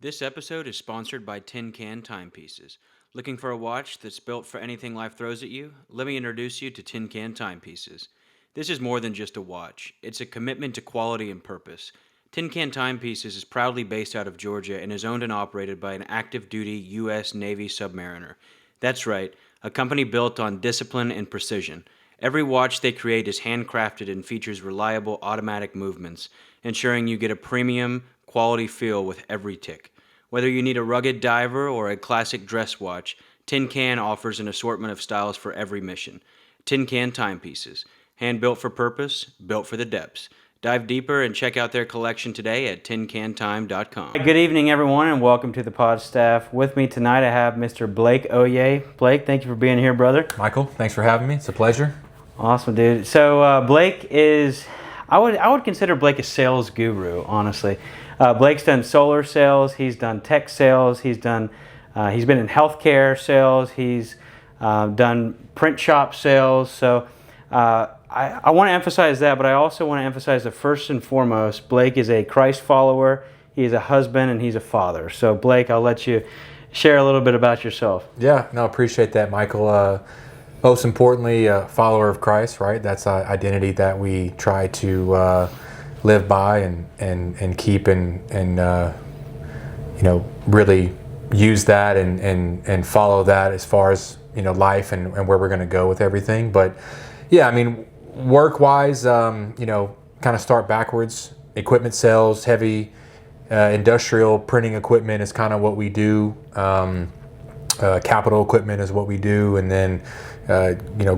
This episode is sponsored by Tin Can Timepieces. Looking for a watch that's built for anything life throws at you? Let me introduce you to Tin Can Timepieces. This is more than just a watch, it's a commitment to quality and purpose. Tin Can Timepieces is proudly based out of Georgia and is owned and operated by an active duty U.S. Navy submariner. That's right, a company built on discipline and precision. Every watch they create is handcrafted and features reliable automatic movements, ensuring you get a premium, quality feel with every tick. Whether you need a rugged diver or a classic dress watch, Tin Can offers an assortment of styles for every mission. Tin Can Timepieces, hand-built for purpose, built for the depths. Dive deeper and check out their collection today at tincantime.com. Good evening, everyone, and welcome to the pod staff. With me tonight, I have Mr. Blake Hollier. Blake, thank you for being here, brother. Michael, thanks for having me. It's a pleasure. Awesome, dude. So Blake is, I would consider Blake a sales guru, honestly. Blake's done solar sales. He's done tech sales. He's been in healthcare sales. He's done print shop sales. So I want to emphasize that, but I also want to emphasize that first and foremost, Blake is a Christ follower. He's a husband and he's a father. So Blake, I'll let you share a little bit about yourself. Yeah, no, appreciate that, Michael. Most importantly, a follower of Christ, right? That's an identity that we try to live by and keep and really use that and follow that as far as life and where we're going to go with everything. But yeah, I mean, work-wise, kind of start backwards. Equipment sales, heavy industrial printing equipment is kind of what we do. Capital equipment is what we do, and then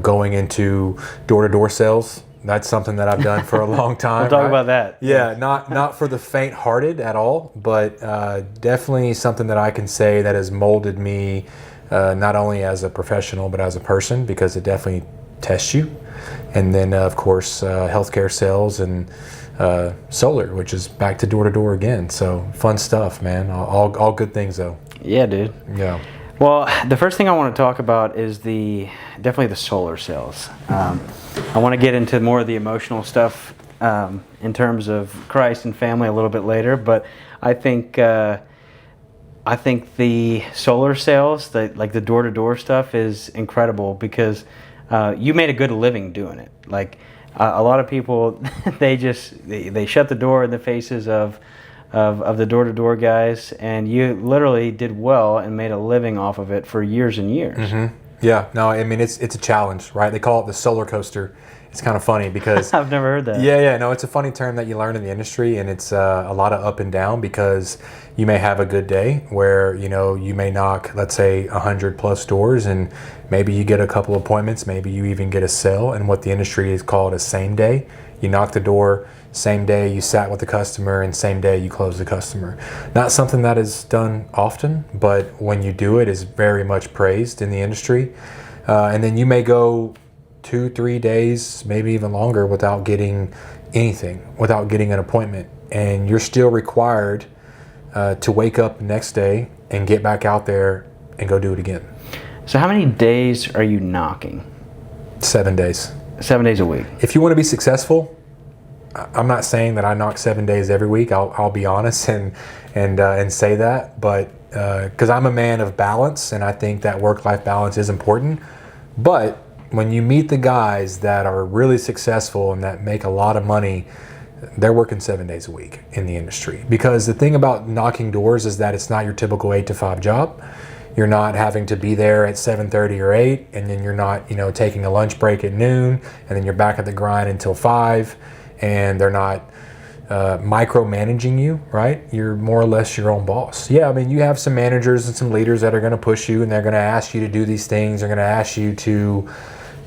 going into door-to-door sales. That's something that I've done for a long time. We'll talk about that. Yeah, not for the faint-hearted at all, but definitely something that I can say that has molded me not only as a professional but as a person, because it definitely tests you. And then of course healthcare sales and solar, which is back to door-to-door again. So fun stuff, man. All good things though. Yeah, dude. Yeah. Well, the first thing I want to talk about is definitely the solar sales. I want to get into more of the emotional stuff in terms of Christ and family a little bit later, but I think the solar sales, like the door-to-door stuff, is incredible because you made a good living doing it. Like a lot of people, they shut the door in the faces of the door-to-door guys, and you literally did well and made a living off of it for years and years. Mm-hmm. Yeah, no, I mean, it's a challenge, right? They call it the solar coaster. It's kind of funny because I've never heard that. Yeah, no, it's a funny term that you learn in the industry, and it's a lot of up and down because you may have a good day where you may knock, let's say, 100 plus doors, and maybe you get a couple appointments, maybe you even get a sale, and what the industry is called a same day. You knock the door, same day you sat with the customer, and same day you close the customer. Not something that is done often, but when you do it, is very much praised in the industry. And then you may go 2-3 days, maybe even longer, without getting anything, without getting an appointment, and you're still required to wake up the next day and get back out there and go do it again. So how many days are you knocking? 7 days. 7 days a week. If you want to be successful, I'm not saying that I knock 7 days every week. I'll be honest and say that, but because I'm a man of balance, and I think that work-life balance is important. But when you meet the guys that are really successful and that make a lot of money, they're working 7 days a week in the industry. Because the thing about knocking doors is that it's not your typical 8 to 5 job. You're not having to be there at 7:30 or 8, and then you're not taking a lunch break at noon, and then you're back at the grind until 5. And they're not micromanaging you, right? You're more or less your own boss. Yeah, I mean, you have some managers and some leaders that are going to push you, and they're going to ask you to do these things. They're going to ask you to,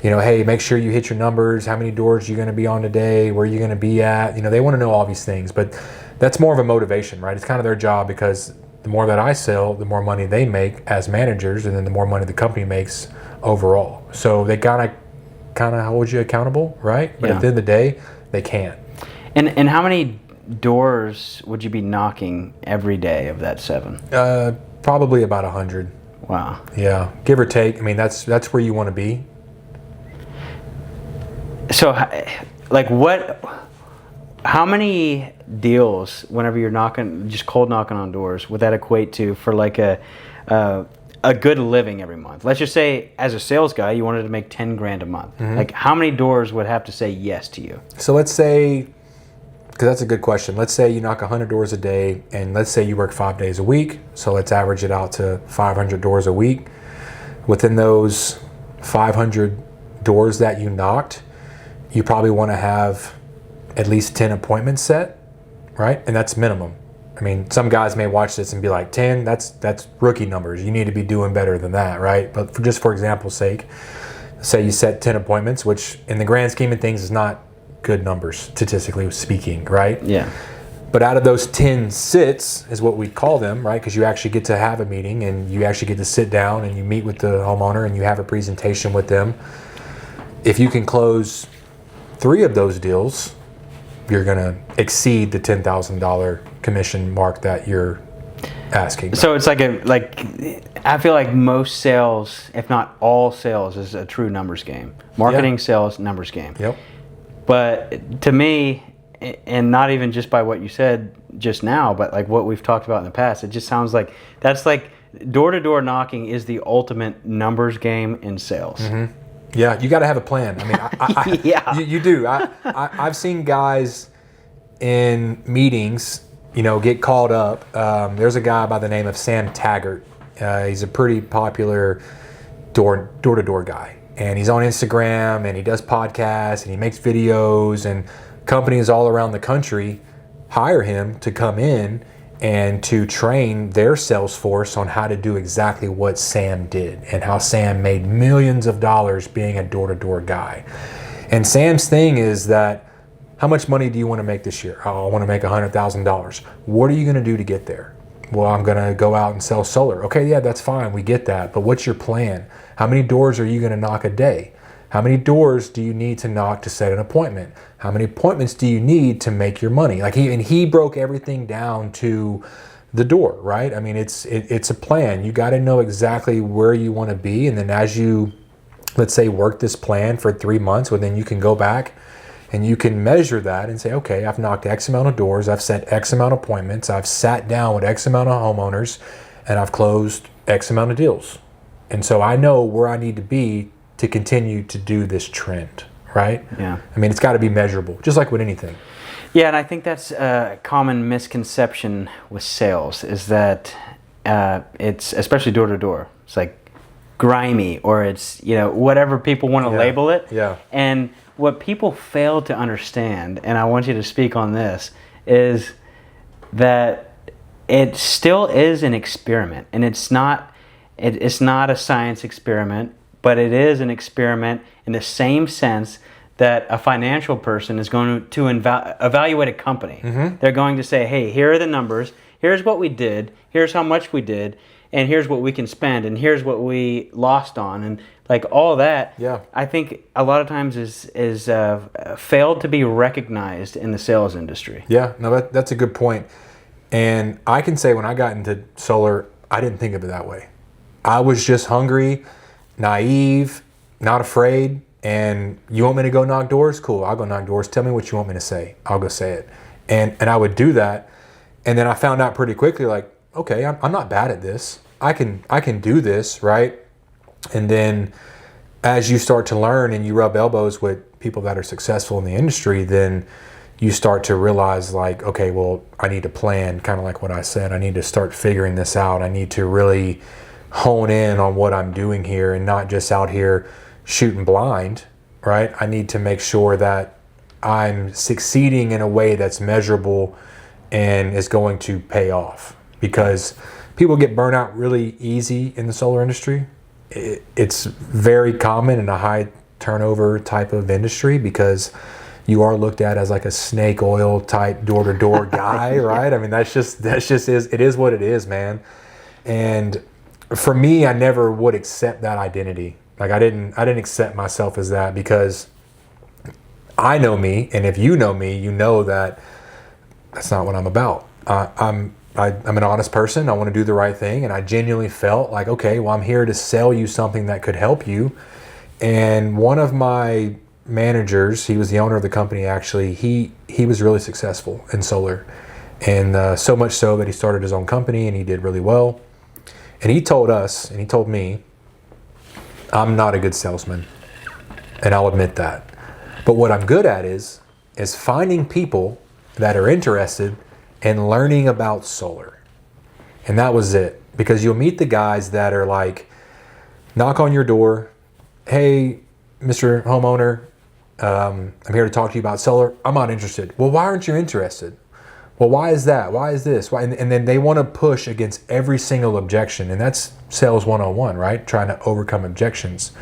hey, make sure you hit your numbers. How many doors are you going to be on today? Where are you going to be at? They want to know all these things, but that's more of a motivation, right? It's kind of their job, because the more that I sell, the more money they make as managers, and then the more money the company makes overall. So they kind of hold you accountable, right? But at the end of the day, they can't. And how many doors would you be knocking every day of that 7? Probably about 100. Wow. Yeah, give or take. I mean, that's where you want to be. So, like, what How many deals, whenever you're just cold knocking on doors, would that equate to for like a good living every month? Let's just say, as a sales guy, you wanted to make 10 grand a month. Like, how many doors would have to say yes to you? So let's say, because that's a good question. Let's say you knock 100 doors a day, and let's say you work 5 days a week. So let's average it out to 500 doors a week. Within those 500 doors that you knocked, you probably want to have at least 10 appointments set, right? And that's minimum. I mean, some guys may watch this and be like, 10, that's rookie numbers. You need to be doing better than that, right? But just for example's sake, say you set 10 appointments, which in the grand scheme of things is not good numbers, statistically speaking, right? Yeah. But out of those 10 sits is what we call them, right? Because you actually get to have a meeting and you actually get to sit down and you meet with the homeowner and you have a presentation with them. If you can close 3 of those deals, you're going to exceed the $10,000 commission mark that you're asking about. So it's I feel like most sales, if not all sales, is a true numbers game. Marketing, sales, numbers game. Yep. But to me, and not even just by what you said just now, but like what we've talked about in the past, it just sounds like that's like door-to-door knocking is the ultimate numbers game in sales. Mm-hmm. Yeah, you got to have a plan. I mean, yeah, you do. I've seen guys in meetings, get called up. There's a guy by the name of Sam Taggart. He's a pretty popular door-to-door guy, and he's on Instagram and he does podcasts and he makes videos, and companies all around the country hire him to come in and to train their sales force on how to do exactly what Sam did and how Sam made millions of dollars being a door-to-door guy. And Sam's thing is that, how much money do you want to make this year? Oh, I want to make $100,000. What are you going to do to get there? Well, I'm going to go out and sell solar. Okay, yeah, that's fine. We get that. But what's your plan? How many doors are you going to knock a day? How many doors do you need to knock to set an appointment? How many appointments do you need to make your money? He broke everything down to the door, right? I mean, it's a plan. You got to know exactly where you want to be, and then as you, let's say, work this plan for 3 months, well, then you can go back and you can measure that and say, okay, I've knocked X amount of doors, I've set X amount of appointments, I've sat down with X amount of homeowners, and I've closed X amount of deals. And so I know where I need to be to continue to do this trend, right? Yeah. I mean, it's got to be measurable, just like with anything. Yeah, and I think that's a common misconception with sales is that it's, especially door to door, it's like grimy, or it's, whatever people want to label it. Yeah. And what people fail to understand, and I want you to speak on this, is that it still is an experiment, and it's not a science experiment, but it is an experiment in the same sense that a financial person is going to evaluate a company. Mm-hmm. They're going to say, hey, here are the numbers, here's what we did, here's how much we did, and here's what we can spend, and here's what we lost on, and like all that. Yeah. I think a lot of times is failed to be recognized in the sales industry. Yeah, no, that's a good point. And I can say when I got into solar, I didn't think of it that way. I was just hungry, naive, not afraid, and you want me to go knock doors? Cool, I'll go knock doors. Tell me what you want me to say. I'll go say it. And I would do that, and then I found out pretty quickly, like, okay, I'm not bad at this. I can do this, right? And then as you start to learn and you rub elbows with people that are successful in the industry, then you start to realize, like, okay, well, I need to plan, kind of like what I said. I need to start figuring this out. I need to really hone in on what I'm doing here and not just out here shooting blind, right? I need to make sure that I'm succeeding in a way that's measurable and is going to pay off, because people get burnt out really easy in the solar industry. It's very common in a high turnover type of industry because you are looked at as like a snake oil type door-to-door guy, right? I mean, that's just it is what it is, man. And for me, I never would accept that identity. Like I didn't accept myself as that, because I know me, and if you know me, you know that that's not what I'm about. I'm an honest person. I want to do the right thing, and I genuinely felt like, okay, well, I'm here to sell you something that could help you. And one of my managers, he was the owner of the company actually, he was really successful in solar. And so much so that he started his own company and he did really well. And he told us, and he told me, I'm not a good salesman. And I'll admit that. But what I'm good at is finding people that are interested in learning about solar. And that was it. Because you'll meet the guys that are like, knock on your door, hey, Mr. Homeowner, I'm here to talk to you about solar. I'm not interested. Well, why aren't you interested? Well, why is that? Why is this? Why? And then they want to push against every single objection. And that's sales 101, right? Trying to overcome objections.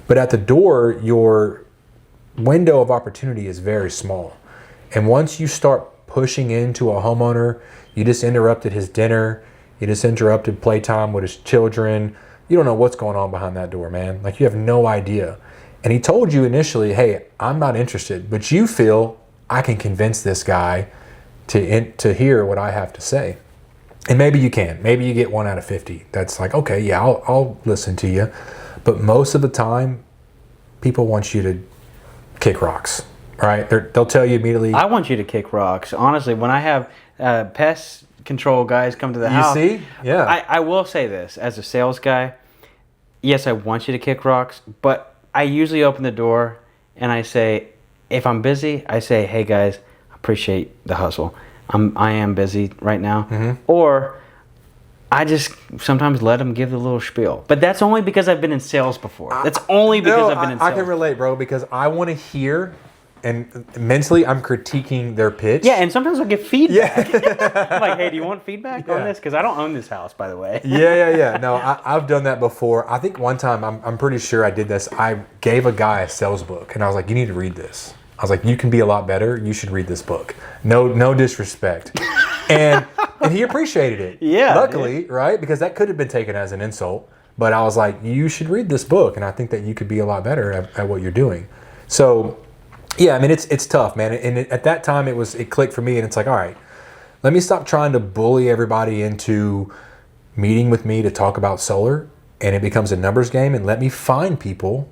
But at the door, your window of opportunity is very small. And once you start pushing into a homeowner, you just interrupted his dinner, you just interrupted playtime with his children. You don't know what's going on behind that door, man. Like, you have no idea. And he told you initially, hey, I'm not interested, but you feel I can convince this guy to hear what I have to say. And maybe you can. Maybe you get 1 out of 50. That's like, okay, yeah, I'll listen to you. But most of the time, people want you to kick rocks, right? They'll tell you immediately. I want you to kick rocks. Honestly, when I have pest control guys come to the house. You see? Yeah. I will say this, as a sales guy, yes, I want you to kick rocks, but I usually open the door and I say, if I'm busy, I say, hey guys, I appreciate the hustle. I am busy right now. Mm-hmm. Or I just sometimes let them give the little spiel. But that's only because I've been in sales before. That's only because I've been in sales. I can relate, bro, because I want to hear, and mentally I'm critiquing their pitch. Yeah, and sometimes I'll get feedback. Yeah. I'm like, hey, do you want feedback on this? Because I don't own this house, by the way. Yeah. No, I've done that before. I think one time, I'm pretty sure I did this. I gave a guy a sales book, and I was like, you need to read this. I was like, you can be a lot better. You should read this book. No disrespect. And he appreciated it. Yeah. Luckily, right? Because that could have been taken as an insult. But I was like, you should read this book, and I think that you could be a lot better at what you're doing. So, yeah, I mean, it's tough, man. And at that time, it clicked for me, and it's like, all right, let me stop trying to bully everybody into meeting with me to talk about solar, and it becomes a numbers game, and let me find people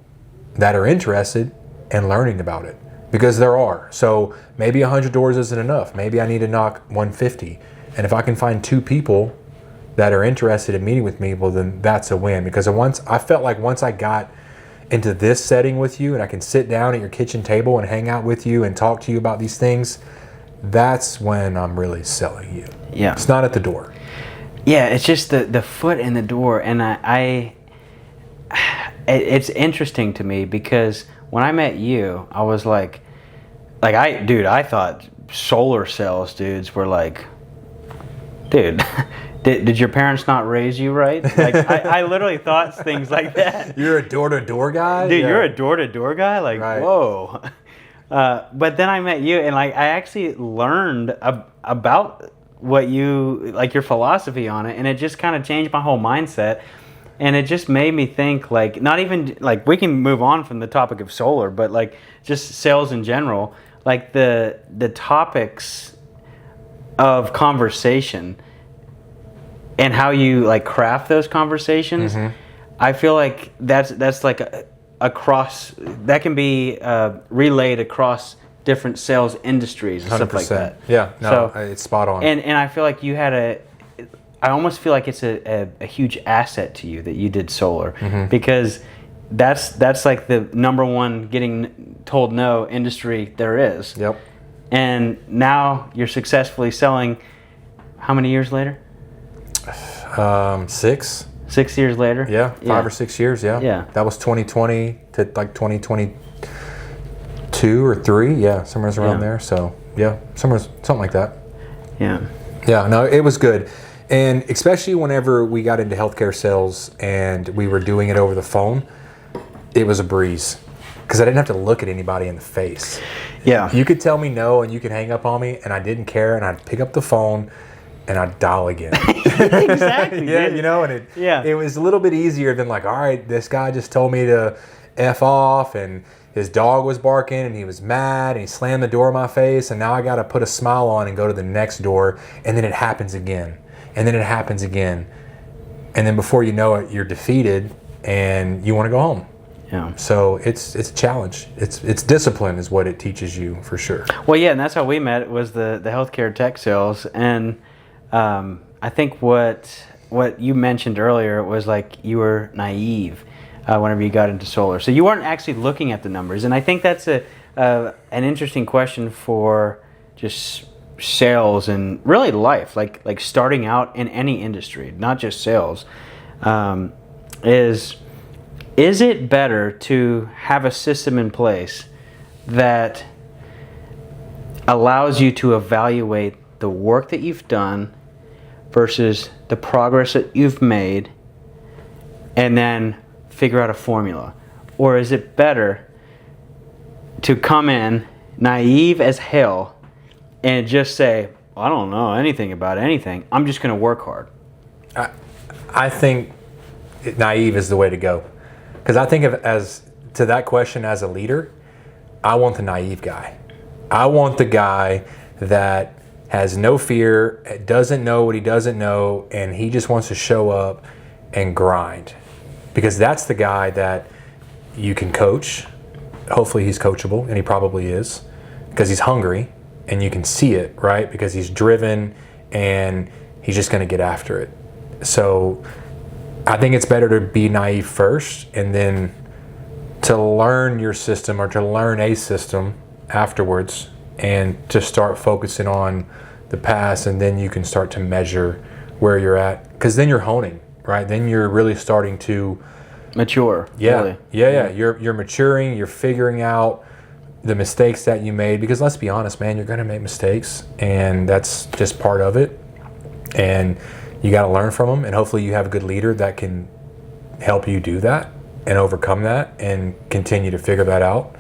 that are interested in learning about it. Because there are. So maybe 100 doors isn't enough. Maybe I need to knock 150. And if I can find 2 people that are interested in meeting with me, well, then that's a win. Because I felt like once I got into this setting with you and I can sit down at your kitchen table and hang out with you and talk to you about these things, that's when I'm really selling you. Yeah. It's not at the door. Yeah, it's just the foot in the door. And it's interesting to me because when I met you, I was like I thought solar sales dudes were like, dude, did your parents not raise you right? Like, I literally thought things like that. You're a door-to-door guy? Dude, you're a door-to-door guy? Like, right. Whoa. But then I met you, and like I actually learned about what you, like your philosophy on it, and it just kind of changed my whole mindset. And it just made me think, like, not even, like, we can move on from the topic of solar, but, like, just sales in general. Like, the topics of conversation and how you, like, craft those conversations, mm-hmm. I feel like that's like, that can be relayed across different sales industries and 100%. Stuff like that. Yeah, no, so, it's spot on. And I feel like you had I almost feel like it's a huge asset to you that you did solar, mm-hmm. because that's like the number one getting told no industry there is. Yep. And now you're successfully selling. How many years later? 6. 6 years later. Yeah, 5 or 6 years. Yeah. Yeah. That was 2020 to like 2022 or 3. Yeah, somewhere around there. So yeah, something like that. Yeah. Yeah. No, it was good. And especially whenever we got into healthcare sales and we were doing it over the phone, it was a breeze because I didn't have to look at anybody in the face. Yeah. You could tell me no and you could hang up on me and I didn't care, and I'd pick up the phone and I'd dial again. Exactly. Yeah, you know, and it was a little bit easier than like, all right, this guy just told me to F off and his dog was barking and he was mad and he slammed the door in my face, and now I got to put a smile on and go to the next door, and then it happens again. And then it happens again. And then before you know it, you're defeated and you want to go home. Yeah. So it's a challenge. It's discipline is what it teaches you for sure. Well, yeah, and that's how we met. It was the healthcare tech sales, and I think what you mentioned earlier was like you were naive whenever you got into solar, so you weren't actually looking at the numbers. And I think that's an interesting question for just sales and really life, like starting out in any industry, not just sales. Is it better to have a system in place that allows you to evaluate the work that you've done versus the progress that you've made and then figure out a formula? Or is it better to come in naive as hell and just say, I don't know anything about anything, I'm just going to work hard? I think naive is the way to go. Because I think of as to that question as a leader, I want the naive guy. I want the guy that has no fear, doesn't know what he doesn't know, and he just wants to show up and grind. Because that's the guy that you can coach. Hopefully he's coachable, and he probably is, because he's hungry, and you can see it, right? Because he's driven, and he's just going to get after it. So I think it's better to be naive first and then to learn your system or to learn a system afterwards and to start focusing on the past, and then you can start to measure where you're at, because then you're honing, right? Then you're really starting to mature. Yeah, really. yeah. You're maturing, you're figuring out the mistakes that you made, because let's be honest, man, you're going to make mistakes, and that's just part of it. And you got to learn from them, and hopefully you have a good leader that can help you do that and overcome that and continue to figure that out.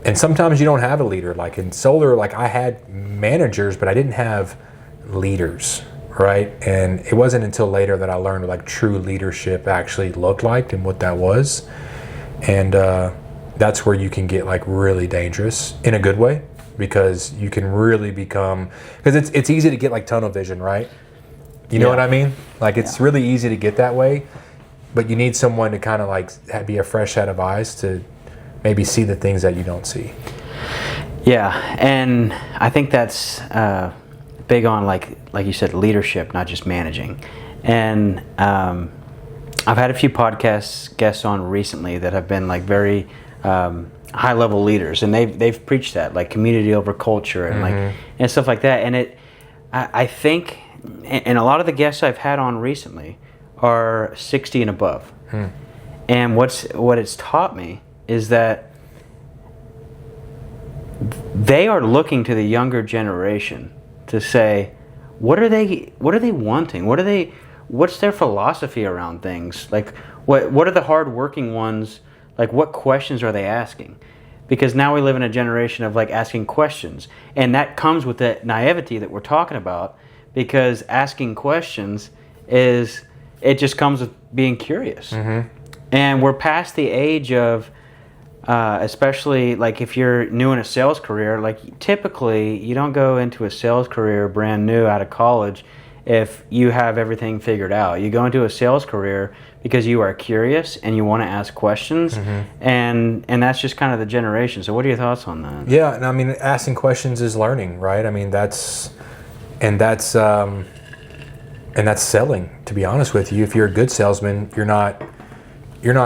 And sometimes you don't have a leader. Like in solar, like I had managers, but I didn't have leaders, right? And it wasn't until later that I learned what like true leadership actually looked like and what that was. And that's where you can get like really dangerous in a good way, because you can really become, because it's easy to get like tunnel vision, right? You know what I mean? Like it's really easy to get that way, but you need someone to kind of like be a fresh set of eyes to maybe see the things that you don't see. Yeah, and I think that's big on like you said, leadership, not just managing. And I've had a few podcast guests on recently that have been like very high level leaders, and they've preached that, like community over culture and like and stuff like that. And I think, and a lot of the guests I've had on recently are 60 and above. And what it's taught me is that they are looking to the younger generation to say, what are they wanting? What's their philosophy around things? Like what are the hardworking ones? Like what questions are they asking? Because now we live in a generation of like asking questions, and that comes with that naivety that we're talking about, because asking questions it just comes with being curious. And we're past the age of especially like if you're new in a sales career, like typically you don't go into a sales career brand new out of college if you have everything figured out. You go into a sales career because you are curious and you want to ask questions, and that's just kind of the generation. So what are your thoughts on that? Yeah, and I mean, asking questions is learning, right? I mean, that's selling, to be honest with you. If you're a good salesman, you're not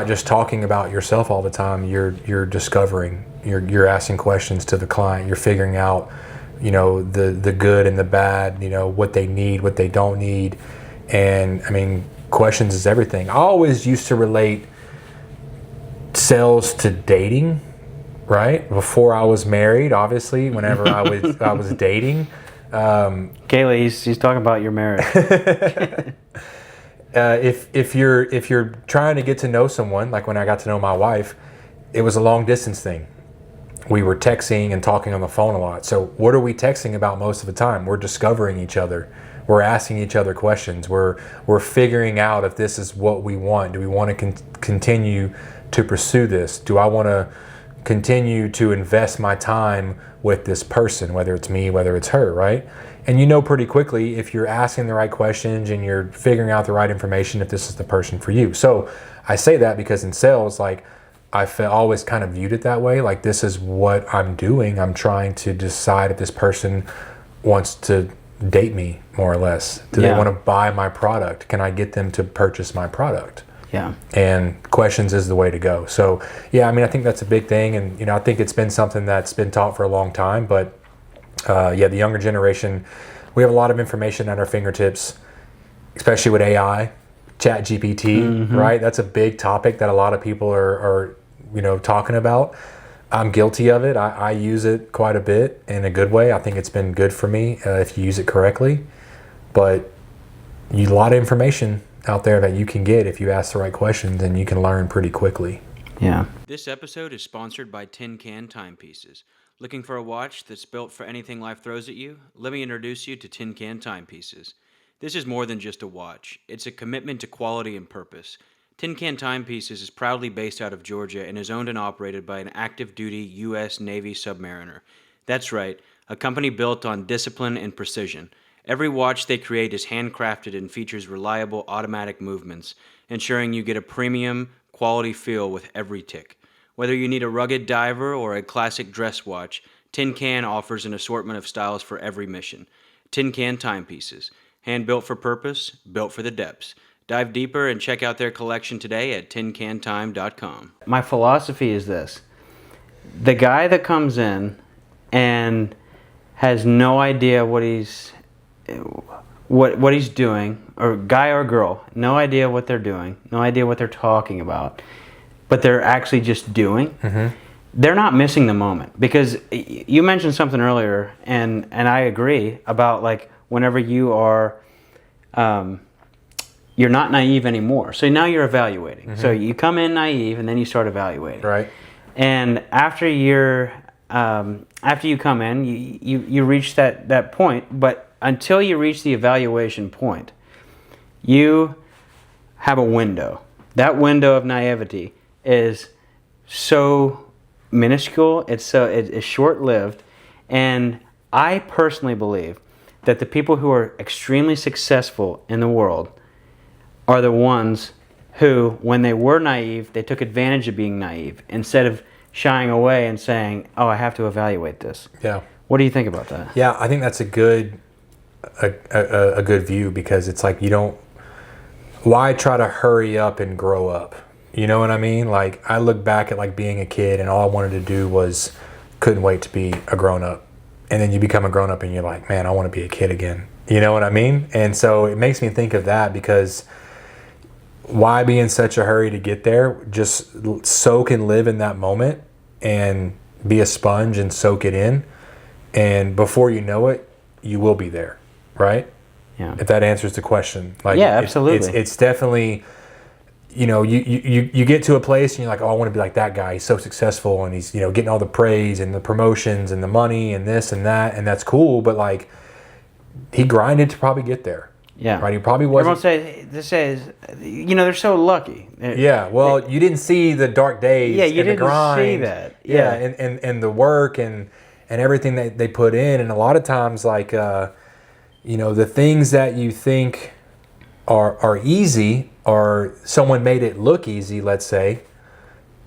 just talking about yourself all the time. You're discovering. You're asking questions to the client. You're figuring out, the good and the bad. What they need, what they don't need, and I mean, questions is everything. I always used to relate sales to dating, right? Before I was married, obviously, whenever I was dating. Kayla, he's talking about your marriage. If you're trying to get to know someone, like when I got to know my wife, it was a long distance thing. We were texting and talking on the phone a lot. So what are we texting about most of the time? We're discovering each other. We're asking each other questions. We're figuring out if this is what we want. Do we want to continue to pursue this? Do I want to continue to invest my time with this person, whether it's me, whether it's her, right? And pretty quickly if you're asking the right questions and you're figuring out the right information, if this is the person for you. So I say that because in sales, like always kind of viewed it that way. Like, this is what I'm doing. I'm trying to decide if this person wants to date me, more or less. Do they want to buy my product? Can I get them to purchase my product? Yeah. And questions is the way to go. So, yeah, I mean, I think that's a big thing. And, I think it's been something that's been taught for a long time. But, the younger generation, we have a lot of information at our fingertips, especially with AI, Chat GPT, right? That's a big topic that a lot of people are talking about. I'm guilty of it. I use it quite a bit in a good way. I think it's been good for me if you use it correctly. But a lot of information out there that you can get if you ask the right questions, and you can learn pretty quickly. Yeah. This episode is sponsored by Tin Can Timepieces. Looking for a watch that's built for anything life throws at you? Let me introduce you to Tin Can Timepieces. This is more than just a watch. It's a commitment to quality and purpose. Tin Can Timepieces is proudly based out of Georgia and is owned and operated by an active-duty U.S. Navy submariner. That's right, a company built on discipline and precision. Every watch they create is handcrafted and features reliable automatic movements, ensuring you get a premium, quality feel with every tick. Whether you need a rugged diver or a classic dress watch, Tin Can offers an assortment of styles for every mission. Tin Can Timepieces. Hand-built for purpose, built for the depths. Dive deeper and check out their collection today at tincantime.com. My philosophy is this. The guy that comes in and has no idea what he's doing, or guy or girl, no idea what they're doing, no idea what they're talking about, but they're actually just doing, they're not missing the moment. Because you mentioned something earlier, and I agree about, like, whenever you are, you're not naive anymore. So now you're evaluating. So you come in naive, and then you start evaluating. Right. And after you come in, you reach that point. But until you reach the evaluation point, you have a window. That window of naivety is so minuscule. It's short-lived, and I personally believe that the people who are extremely successful in the world are the ones who, when they were naive, they took advantage of being naive instead of shying away and saying, "Oh, I have to evaluate this." Yeah. What do you think about that? Yeah, I think that's a good view, because it's like, why try to hurry up and grow up? You know what I mean? Like, I look back at, like, being a kid, and all I wanted to do was couldn't wait to be a grown up. And then you become a grown up and you're like, man, I want to be a kid again. You know what I mean? And so it makes me think of that, because why be in such a hurry to get there? Just soak and live in that moment and be a sponge and soak it in. And before you know it, you will be there, right? Yeah. If that answers the question. Like, yeah, absolutely. It's definitely, you get to a place and you're like, oh, I want to be like that guy. He's so successful, and he's, getting all the praise and the promotions and the money and this and that, and that's cool. But, like, he grinded to probably get there. Yeah. Right. He probably wasn't. Everyone says, they're so lucky. Yeah. Well, you didn't see the dark days. Yeah, you and didn't the grind. see that. Yeah. And the work and everything that they put in, and a lot of times, like, the things that you think are easy, or someone made it look easy, let's say,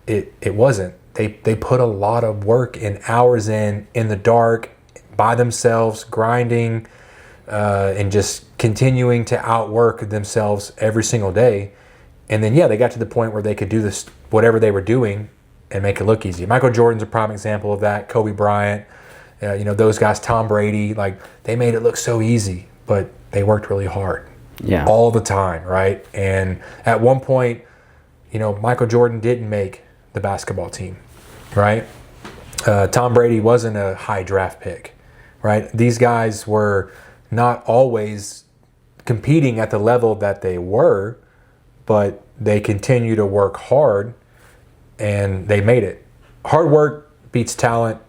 it wasn't. They put a lot of work and hours in the dark, by themselves, grinding, and just continuing to outwork themselves every single day. And then, they got to the point where they could do this, whatever they were doing, and make it look easy. Michael Jordan's a prime example of that. Kobe Bryant, those guys, Tom Brady, like, they made it look so easy, but they worked really hard. Yeah. All the time, right? And at one point, Michael Jordan didn't make the basketball team, right? Tom Brady wasn't a high draft pick, right? These guys were not always competing at the level that they were, but they continue to work hard, and they made it. Hard work beats talent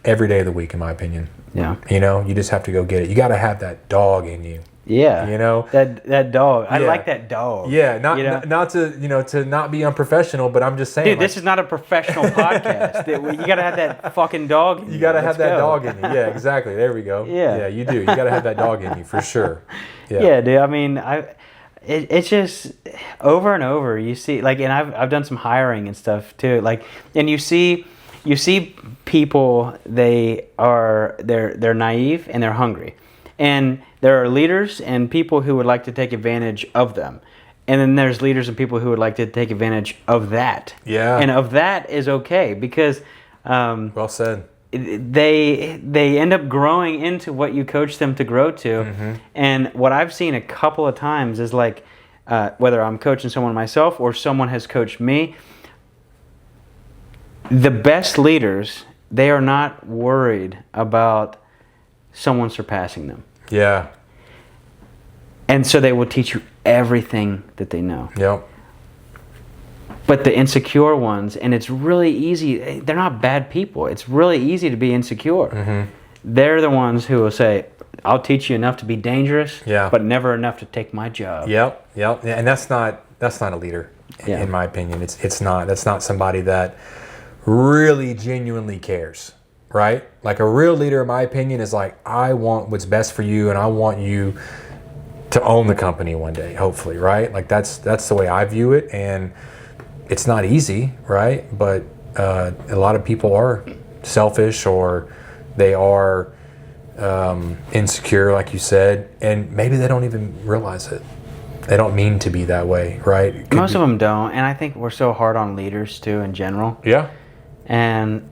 every day of the week, in my opinion. Yeah. You just have to go get it. You got to have that dog in you. Yeah. That dog. I Yeah. like that dog. Yeah, not to not be unprofessional, but I'm just saying. Dude, this is not a professional podcast. You got to have that fucking dog in you. You got to have that dog in you. Yeah, exactly. There we go. Yeah. Yeah, you do. You got to have that dog in you for sure. Yeah, dude. I mean, it's just over and over. You see, like, and I've done some hiring and stuff too. Like, and you see people. They're naive and they're hungry, and there are leaders and people who would like to take advantage of them, and then there's leaders and people who would like to take advantage of that. Yeah. And of that is okay because. Well said. They end up growing into what you coach them to grow to. Mm-hmm. And what I've seen a couple of times is like whether I'm coaching someone myself or someone has coached me, the best leaders, they are not worried about someone surpassing them. Yeah. And so they will teach you everything that they know. Yep. But the insecure ones, and it's really easy, they're not bad people. It's really easy to be insecure. Mm-hmm. They're the ones who will say, I'll teach you enough to be dangerous, Yeah. but never enough to take my job. Yep. Yeah, and that's not a leader, Yeah. in my opinion. It's not. That's not somebody that really genuinely cares, right? Like a real leader, in my opinion, is like, I want what's best for you, and I want you to own the company one day, hopefully, right? Like that's the way I view it, and it's not easy, right? But a lot of people are selfish, or they are insecure, like you said, and maybe they don't even realize it. They don't mean to be that way, right? Most of them don't, and I think we're so hard on leaders too in general. Yeah. And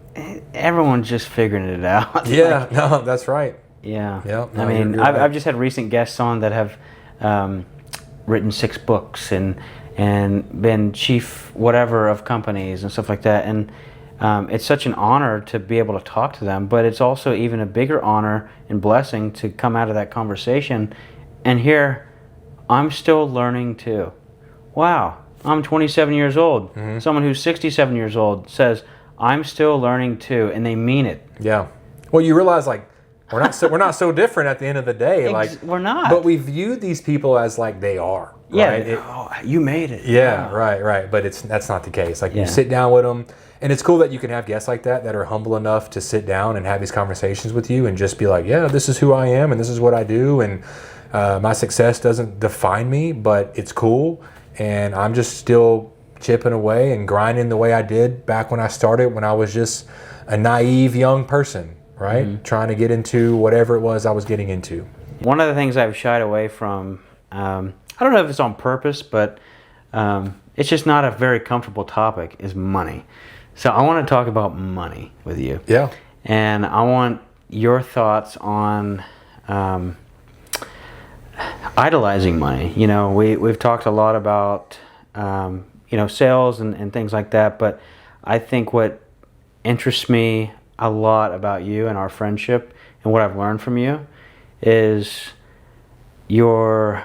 everyone's just figuring it out. Yeah, no, that's right. Yeah. Yeah, no, I mean, you're right. I've just had recent guests on that have written 6 books and been chief whatever of companies and stuff like that. And it's such an honor to be able to talk to them, but it's also even a bigger honor and blessing to come out of that conversation and hear, I'm still learning too. Wow, I'm 27 years old. Mm-hmm. Someone who's 67 years old says, I'm still learning too, and they mean it. Yeah. Well, you realize like we're not so different at the end of the day. Like we're not. But we view these people as like they are. Yeah. Right? You made it. Yeah, Wow. right. But that's not the case. Like Yeah. you sit down with them, and it's cool that you can have guests like that are humble enough to sit down and have these conversations with you and just be like, yeah, this is who I am and this is what I do, and my success doesn't define me, but it's cool, and I'm just still chipping away and grinding the way I did back when I started, when I was just a naive young person, right? Mm-hmm. Trying to get into whatever it was I was getting into. One of the things I've shied away from, I don't know if it's on purpose, but it's just not a very comfortable topic, is money. So I want to talk about money with you. Yeah. And I want your thoughts on idolizing money. You know, we've talked a lot about, sales and things like that, but I think what interests me a lot about you and our friendship and what I've learned from you is your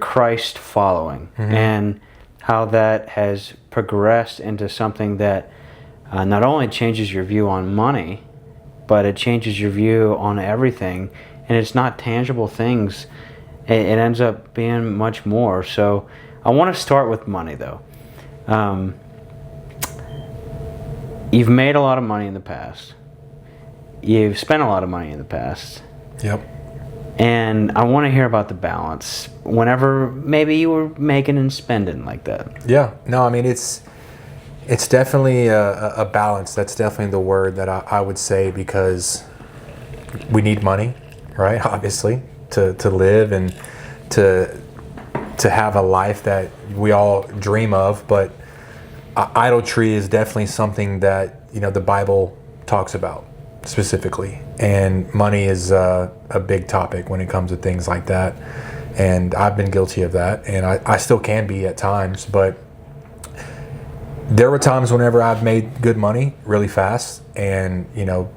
Christ following, Mm-hmm. and how that has progressed into something that not only changes your view on money, but it changes your view on everything, and it's not tangible things. It ends up being much more. So I want to start with money, though. You've made a lot of money in the past. You've spent a lot of money in the past. Yep. And I want to hear about the balance whenever maybe you were making and spending like that. Yeah. No, I mean, it's definitely a balance. That's definitely the word that I would say, because we need money, right? Obviously, to live and to have a life that we all dream of. But idolatry is definitely something that, the Bible talks about specifically. And money is a big topic when it comes to things like that. And I've been guilty of that. And I still can be at times. But there were times whenever I've made good money really fast and,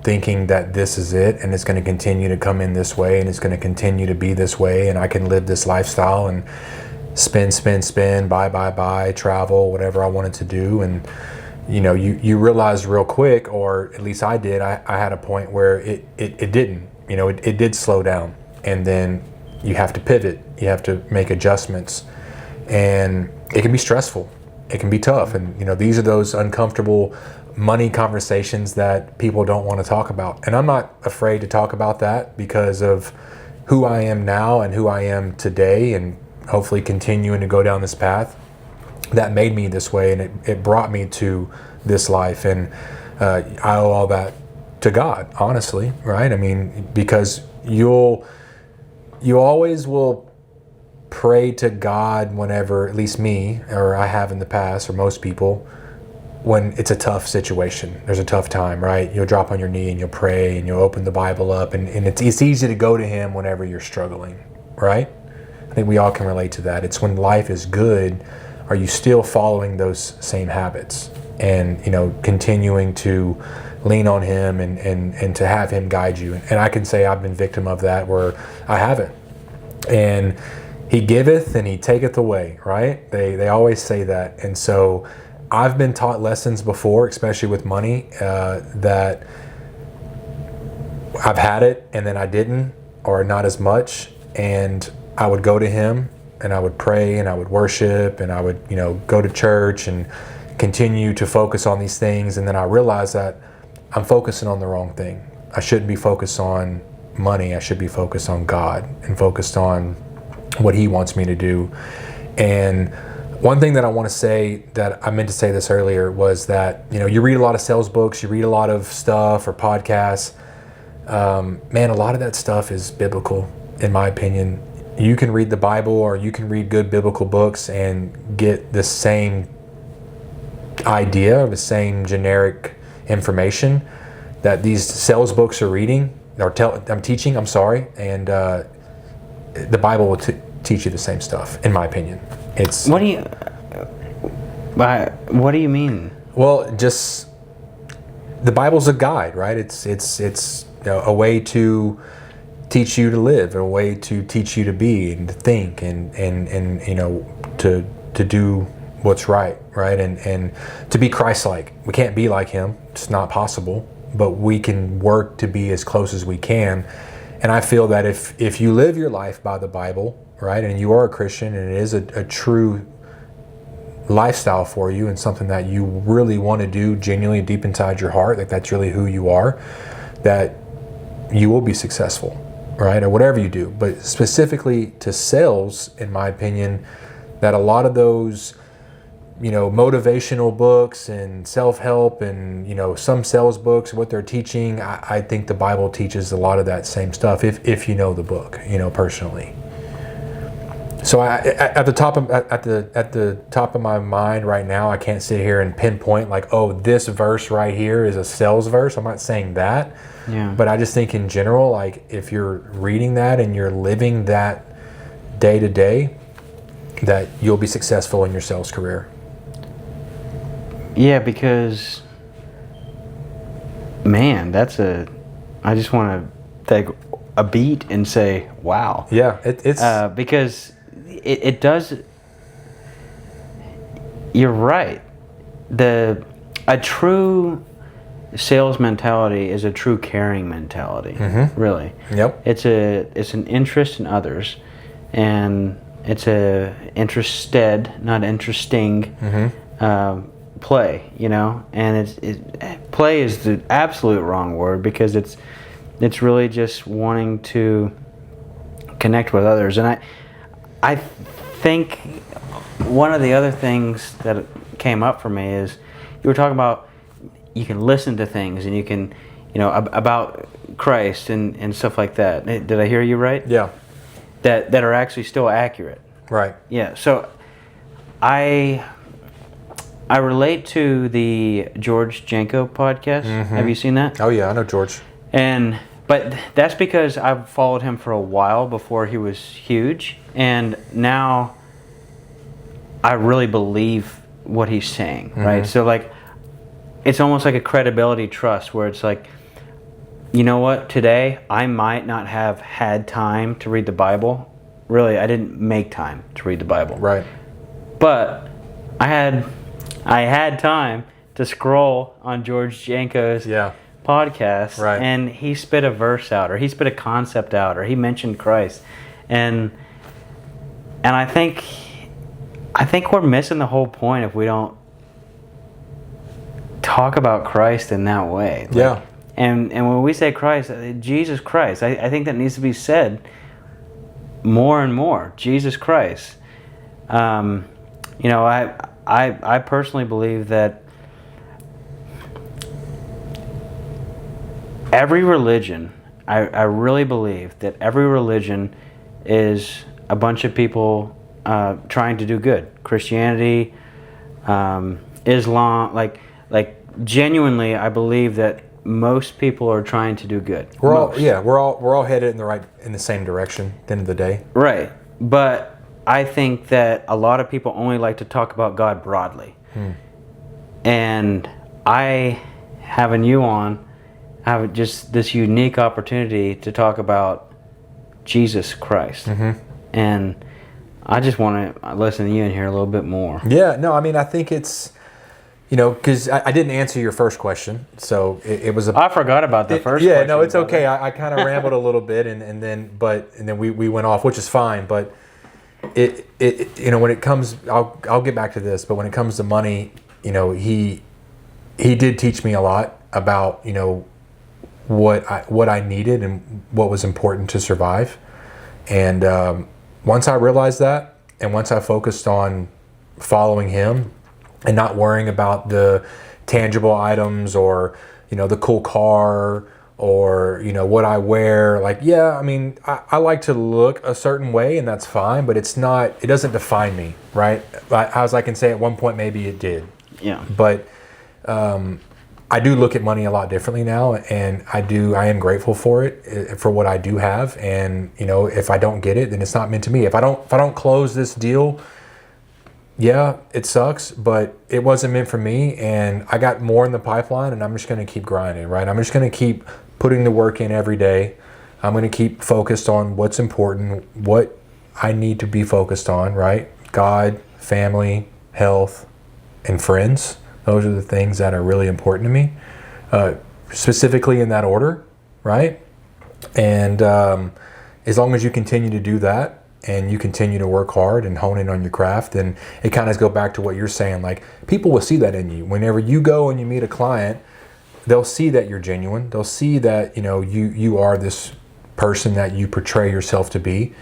thinking that this is it and it's going to continue to come in this way and it's going to continue to be this way and I can live this lifestyle and spend, buy, travel, whatever I wanted to do. And, you realize real quick, or at least I did, I had a point where it didn't, it did slow down. And then you have to pivot, you have to make adjustments, and it can be stressful. It can be tough. And, these are those uncomfortable money conversations that people don't want to talk about. And I'm not afraid to talk about that because of who I am now and who I am today, and hopefully continuing to go down this path that made me this way, and it brought me to this life. And I owe all that to God, honestly, right? I mean, because you always will pray to God whenever, at least me, or I have in the past, or most people, when it's a tough situation, there's a tough time, right? You'll drop on your knee and you'll pray and you'll open the Bible up, and it's easy to go to Him whenever you're struggling, right? I think we all can relate to that. It's when life is good, are you still following those same habits and, continuing to lean on Him and to have Him guide you? And I can say I've been victim of that where I haven't. And He giveth and He taketh away, right? They always say that. And so I've been taught lessons before, especially with money, that I've had it and then I didn't, or not as much. And I would go to Him and I would pray and I would worship and I would, go to church and continue to focus on these things. And then I realized that I'm focusing on the wrong thing. I shouldn't be focused on money. I should be focused on God and focused on what He wants me to do. And one thing that I want to say, that I meant to say this earlier, was that, you read a lot of sales books, you read a lot of stuff or podcasts. Man, a lot of that stuff is biblical, in my opinion. You can read the Bible or you can read good biblical books and get the same idea or the same generic information that these sales books are reading, or I'm teaching, and the Bible will teach you the same stuff, in my opinion. What do you mean? Well, just the Bible's a guide, right? It's a way to teach you to live, a way to teach you to be and to think and to do what's right, and to be Christ-like. We can't be like Him; it's not possible. But we can work to be as close as we can. And I feel that if you live your life by the Bible, right, and you are a Christian, and it is a true lifestyle for you and something that you really want to do genuinely deep inside your heart, like that's really who you are, that you will be successful, right, or whatever you do. But specifically to sales, in my opinion, that a lot of those motivational books and self-help and some sales books, what they're teaching, I think the Bible teaches a lot of that same stuff if you know the book, personally. So at the top of my mind right now, I can't sit here and pinpoint like, oh, this verse right here is a sales verse. I'm not saying that. Yeah. But I just think in general, like if you're reading that and you're living that day to day, that you'll be successful in your sales career. Yeah, because, man, I just want to take a beat and say, wow. Yeah, it's... because it does, you're right. A true sales mentality is a true caring mentality, really. Yep. It's an interest in others, and it's a interested, not interesting, play, and play is the absolute wrong word, because it's really just wanting to connect with others. And I think one of the other things that came up for me is you were talking about you can listen to things and you can about Christ and stuff like that. Did I hear you right? Yeah. That are actually still accurate. Right. Yeah. So I relate to the George Janko podcast. Have you seen that? Oh yeah, I know George. But that's because I've followed him for a while before he was huge, and now I really believe what he's saying, right? So like, it's almost like a credibility trust where it's like, you know what, today I might not have had time to read the Bible. Really, I didn't make time to read the Bible. Right. But I had time to scroll on George Janko's podcast, right, and he spit a verse out, or he spit a concept out, or he mentioned Christ, and I think we're missing the whole point if we don't talk about Christ in that way. And when we say Christ, Jesus Christ, I think that needs to be said more and more Jesus Christ. You know, I personally believe that every religion, I really believe that every religion is a bunch of people trying to do good. Christianity, Islam, like genuinely, I believe that most people are trying to do good. We're all headed in the same direction at the end of the day. Right. But I think that a lot of people only like to talk about God broadly. And I, having you on, have just this unique opportunity to talk about Jesus Christ. And I just want to listen to you and hear a little bit more. Yeah, no, I mean, I think it's, you know, because I didn't answer your first question, so it was I forgot about the first yeah, question. no, it's okay. I kind of rambled a little bit, and then we went off, which is fine. But it you know, when it comes, I'll get back to this. But when it comes to money, you know, he did teach me a lot about, you know, what I needed and what was important to survive. And once I realized that, and once I focused on following him and not worrying about the tangible items or, you know, the cool car or, you know, what I wear. Like, yeah, I mean, I like to look a certain way, and that's fine, but it doesn't define me, right? As I can say at one point, maybe it did. Yeah. But I do look at money a lot differently now, and I am grateful for it, for what I do have. And, you know, if I don't get it, then it's not meant to me. If I don't close this deal, yeah, it sucks, but it wasn't meant for me, and I got more in the pipeline, and I'm just going to keep grinding, right? I'm just going to keep putting the work in every day. I'm going to keep focused on what's important, what I need to be focused on, right? God, family, health, and friends. Those are the things that are really important to me, specifically in that order, right? And as long as you continue to do that, and you continue to work hard and hone in on your craft, and it kind of goes back to what you're saying. Like, people will see that in you. Whenever you go and you meet a client, they'll see that you're genuine. They'll see that, you know, you are this person that you portray yourself to be.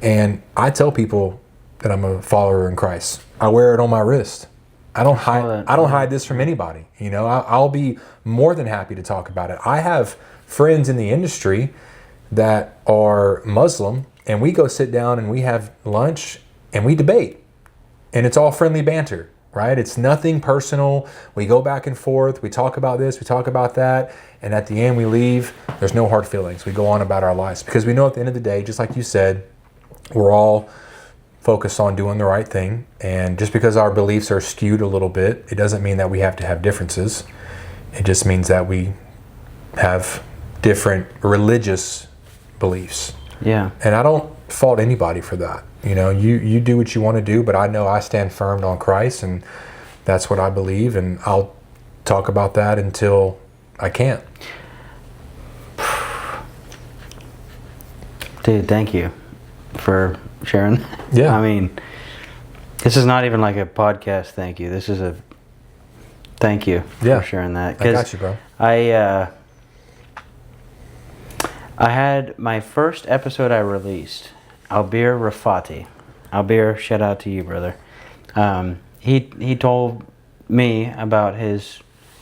And I tell people that I'm a follower in Christ. I wear it on my wrist. I don't hide this from anybody. You know, I'll be more than happy to talk about it. I have friends in the industry that are Muslim, and we go sit down and we have lunch and we debate, and it's all friendly banter, right? It's nothing personal. We go back and forth. We talk about this, we talk about that. And at the end we leave, there's no hard feelings. We go on about our lives, because we know at the end of the day, just like you said, we're all focused on doing the right thing. And just because our beliefs are skewed a little bit, it doesn't mean that we have to have differences. It just means that we have different religious beliefs. Yeah. And I don't fault anybody for that. You know, you do what you want to do, but I know I stand firm on Christ, and that's what I believe, and I'll talk about that until I can't. Dude, thank you for sharing. Yeah. I mean, this is not even like a podcast thank you. This is a thank you for sharing that. I got you, bro. I had my first episode I released, Albir Rafati. Albir, shout out to you, brother. He told me about his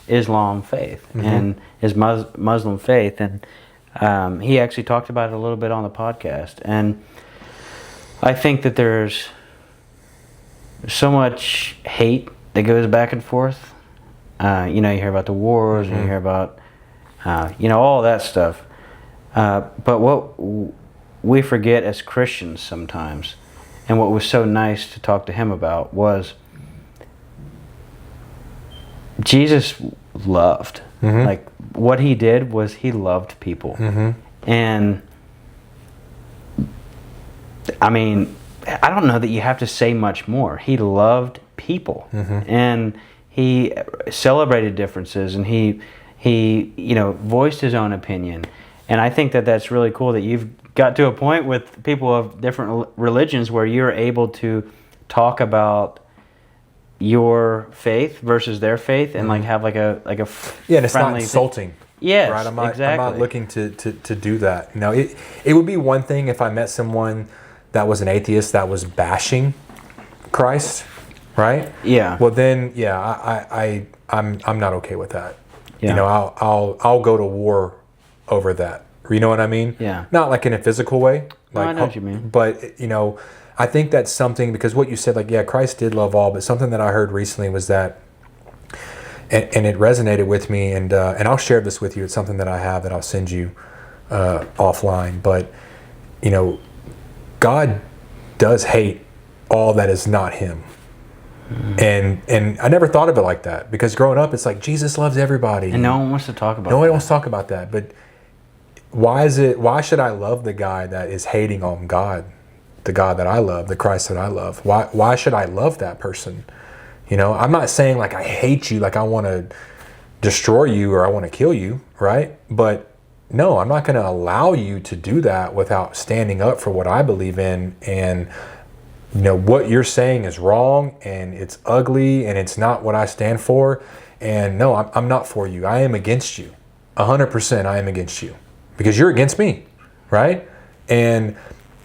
Islam faith and his Muslim faith, and he actually talked about it a little bit on the podcast. And I think that there's so much hate that goes back and forth. You know, you hear about the wars, and you hear about you know, all that stuff. But what we forget as Christians sometimes, and what was so nice to talk to him about, was Jesus loved. Like, what he did was he loved people. And I mean, I don't know that you have to say much more. He loved people, and he celebrated differences, and he you know, voiced his own opinion. And I think that that's really cool that you've got to a point with people of different religions where you're able to talk about your faith versus their faith, and like have like a and it's not insulting. Yes, right. I'm not exactly. looking to do that. You know, it would be one thing if I met someone that was an atheist that was bashing Christ, right? Yeah. Well, then, yeah, I'm not okay with that. Yeah. You know, I'll go to war over that. You know what I mean? Yeah. Not like in a physical way. No, Like, I know what you mean. But, you know, I think that's something, because what you said, like, yeah, Christ did love all, but something that I heard recently was that, and it resonated with me, and I'll share this with you. It's something that I have that I'll send you offline. But, you know, God does hate all that is not him. And I never thought of it like that, because growing up, it's like Jesus loves everybody. And no one wants to talk about Nobody that. wants to talk about that. But why should I love the guy that is hating on God, the God that I love, the Christ that I love? Why should I love that person? You know, I'm not saying like I hate you, like I want to destroy you or I want to kill you, right? But no, I'm not going to allow you to do that without standing up for what I believe in. And you know, what you're saying is wrong, and it's ugly, and it's not what I stand for. And no, I'm not for you. I am against you. 100% I am against you, because you're against me, right? And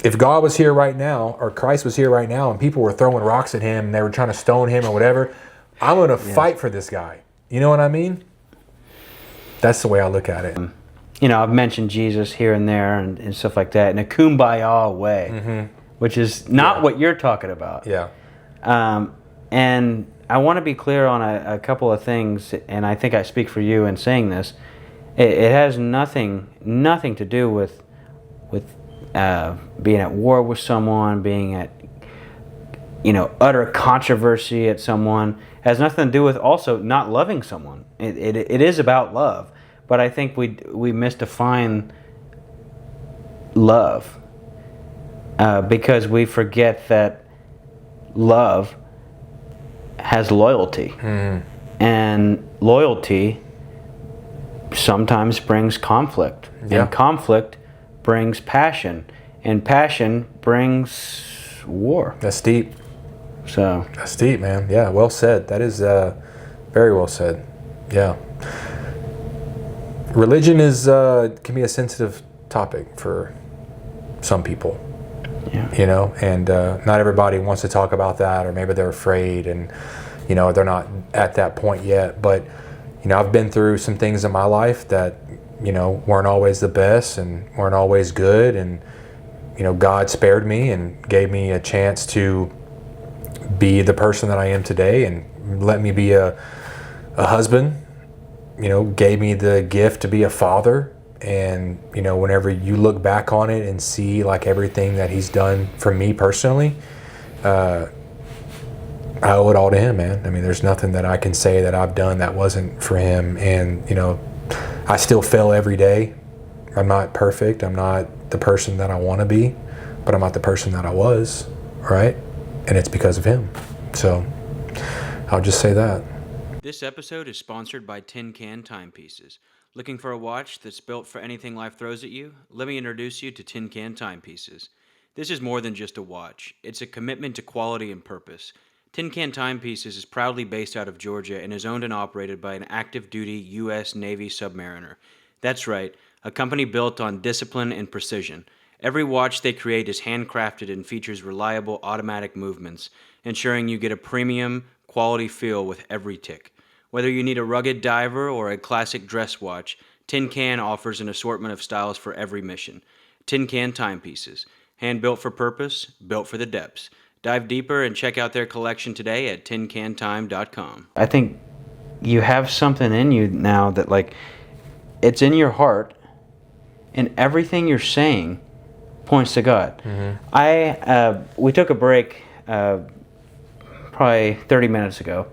if God was here right now, or Christ was here right now, and people were throwing rocks at him and they were trying to stone him or whatever, I'm going to fight for this guy. You know what I mean? That's the way I look at it. You know, I've mentioned Jesus here and there and stuff like that in a kumbaya way, which is not what you're talking about. Yeah. And I want to be clear on a couple of things, and I think I speak for you in saying this. It has nothing to do with being at war with someone, being at, you know, utter controversy at someone. It has nothing to do with also not loving someone. It is about love, but I think we misdefine love because we forget that love has loyalty, and loyalty sometimes brings conflict, and conflict brings passion, and passion brings war. That's deep. So That's deep, man. Yeah, well said. That is very well said. Yeah. Religion is can be a sensitive topic for some people. yeah, You know, and not everybody wants to talk about that, or maybe they're afraid, and you know, they're not at that point yet. But you know, I've been through some things in my life that, you know, weren't always the best and weren't always good, and you know, God spared me and gave me a chance to be the person that I am today, and let me be a husband. You know, gave me the gift to be a father. And you know, whenever you look back on it and see like everything that he's done for me personally, I owe it all to him, man. I mean, there's nothing that I can say that I've done that wasn't for him. And you know, I still fail every day. I'm not perfect. I'm not the person that I want to be, but I'm not the person that I was, right? And it's because of him. So I'll just say that. This episode is sponsored by Tin Can Timepieces. Looking for a watch that's built for anything life throws at you? Let me introduce you to Tin Can Timepieces. This is more than just a watch. It's a commitment to quality and purpose. Tin Can Timepieces is proudly based out of Georgia and is owned and operated by an active-duty U.S. Navy submariner. That's right, a company built on discipline and precision. Every watch they create is handcrafted and features reliable automatic movements, ensuring you get a premium, quality feel with every tick. Whether you need a rugged diver or a classic dress watch, Tin Can offers an assortment of styles for every mission. Tin Can Timepieces, hand-built for purpose, built for the depths. Dive deeper and check out their collection today at tincantime.com. I think you have something in you now that, like, it's in your heart, and everything you're saying points to God. We took a break probably 30 minutes ago,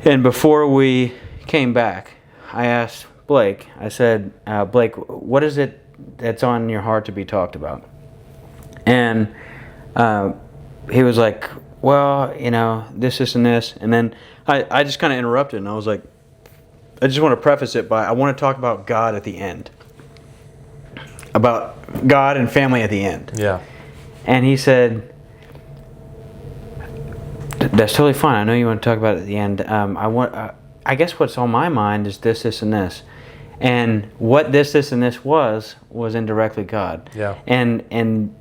and before we came back, I asked Blake, I said, Blake, what is it that's on your heart to be talked about? And he was like, well, you know, this, and this. And then I just kind of interrupted, and I was like, I just want to preface it by, I want to talk about God at the end. About God and family at the end. Yeah. And he said, that's totally fine. I know you want to talk about it at the end. I guess what's on my mind is this, and this. And what this, and this was indirectly God. Yeah. And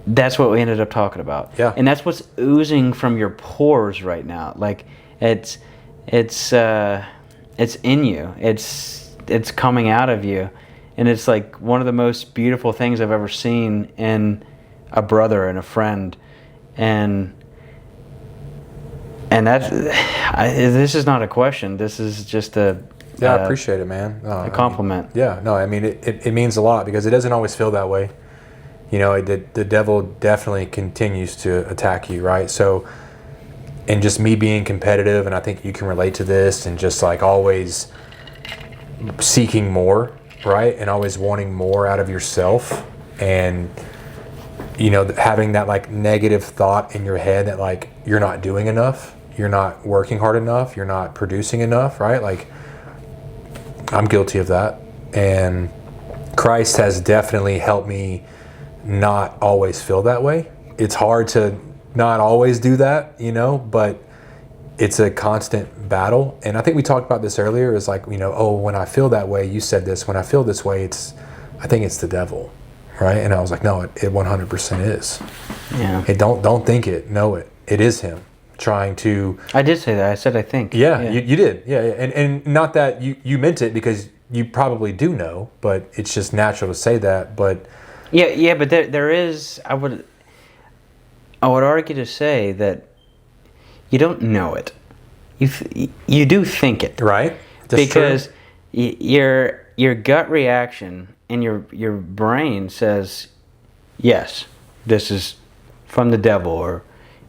that's what we ended up talking about. Yeah. And that's what's oozing from your pores right now. Like it's in you. It's coming out of you. And it's like one of the most beautiful things I've ever seen in a brother and a friend. And that's this is not a question. This is just I appreciate it, man. No, a compliment. I mean, it means a lot because it doesn't always feel that way. You know, the devil definitely continues to attack you, right? So, and just me being competitive, and I think you can relate to this, and just like always seeking more, right? And always wanting more out of yourself, and you know, having that like negative thought in your head that like you're not doing enough, you're not working hard enough, you're not producing enough, right? Like I'm guilty of that, and Christ has definitely helped me not always feel that way. It's hard to not always do that, you know, but it's a constant battle. And I think we talked about this earlier, is like, you know, oh, when I feel that way, you said this, when I feel this way, I think it's the devil, right? And I was like, no, it 100% is. Yeah. Don't think it, know it. It is him trying to. I did say that. I said I think. Yeah. You did. Yeah. And not that you meant it, because you probably do know, but it's just natural to say that. But Yeah, but there is. I would argue to say that you don't know it. You do think it, right? That's because true. your gut reaction and your brain says, yes, this is from the devil, or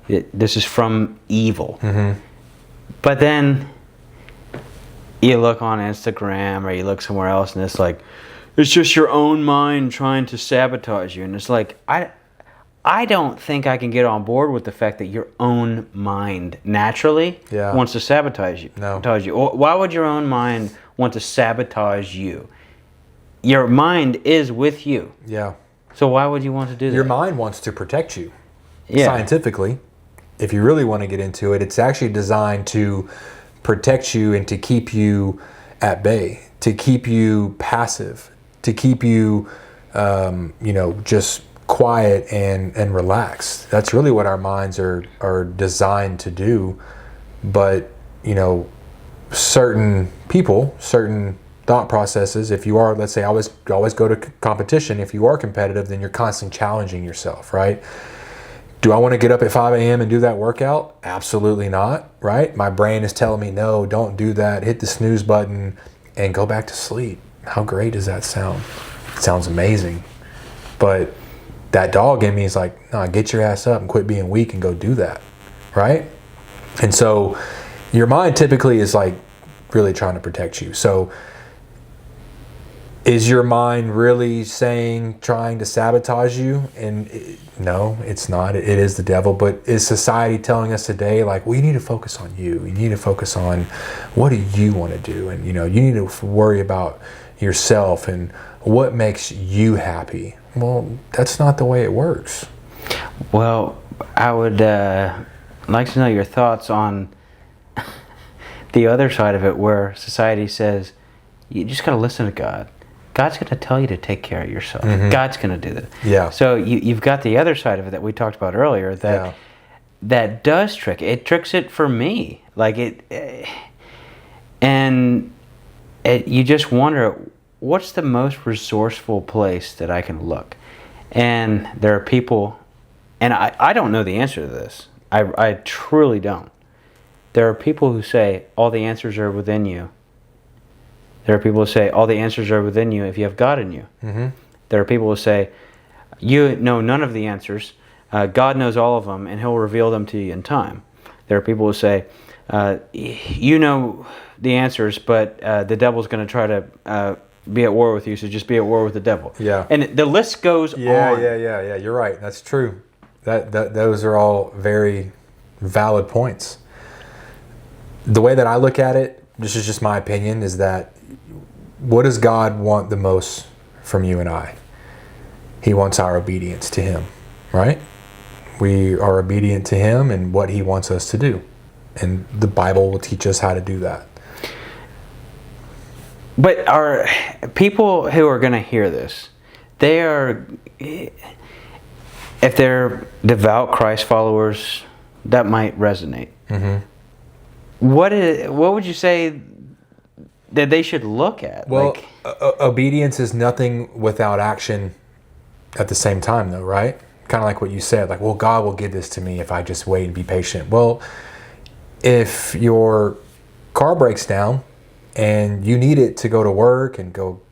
this is from evil. Mm-hmm. But then you look on Instagram or you look somewhere else, and it's like, it's just your own mind trying to sabotage you. And it's like, I don't think I can get on board with the fact that your own mind naturally wants to sabotage you. No. Why would your own mind want to sabotage you? Your mind is with you. Yeah. So why would you want to do that? Your mind wants to protect you. Yeah. Scientifically, if you really want to get into it, it's actually designed to protect you and to keep you at bay, to keep you passive, to keep you, just quiet and relaxed. That's really what our minds are designed to do. But, you know, certain people, certain thought processes, if you are, let's say, always go to competition, if you are competitive, then you're constantly challenging yourself, right? Do I want to get up at 5 a.m. and do that workout? Absolutely not, right? My brain is telling me, no, don't do that. Hit the snooze button and go back to sleep. How great does that sound? It sounds amazing. But that dog in me is like, no, get your ass up and quit being weak and go do that, right? And so your mind typically is like really trying to protect you. So is your mind really trying to sabotage you? And no, it's not. It is the devil. But is society telling us today, like, well, you need to focus on you. You need to focus on what do you want to do? And, you know, you need to worry about yourself and what makes you happy. Well, that's not the way it works. Well, I would like to know your thoughts on the other side of it, where society says, you just got to listen to God. God's going to tell you to take care of yourself. Mm-hmm. God's going to do that. Yeah. So you've got the other side of it that we talked about earlier that does trick. It tricks it for me. Like you just wonder, what's the most resourceful place that I can look? And there are people, and I don't know the answer to this. I truly don't. There are people who say all the answers are within you. There are people who say all the answers are within you if you have God in you. Mm-hmm. There are people who say you know none of the answers. God knows all of them, and He'll reveal them to you in time. There are people who say you know the answers, but the devil's going to try to be at war with you, so just be at war with the devil. Yeah. And the list goes on. Yeah. You're right. That's true. Those are all very valid points. The way that I look at it, this is just my opinion, is that what does God want the most from you and I? He wants our obedience to Him, right? We are obedient to Him and what He wants us to do. And the Bible will teach us how to do that. But are people who are going to hear this, they are, if they're devout Christ followers, that might resonate. Mm-hmm. What would you say that they should look at? Well, obedience is nothing without action at the same time, though, right? Kind of like what you said, like, well, God will give this to me if I just wait and be patient. Well, if your car breaks down and you need it to go to work and go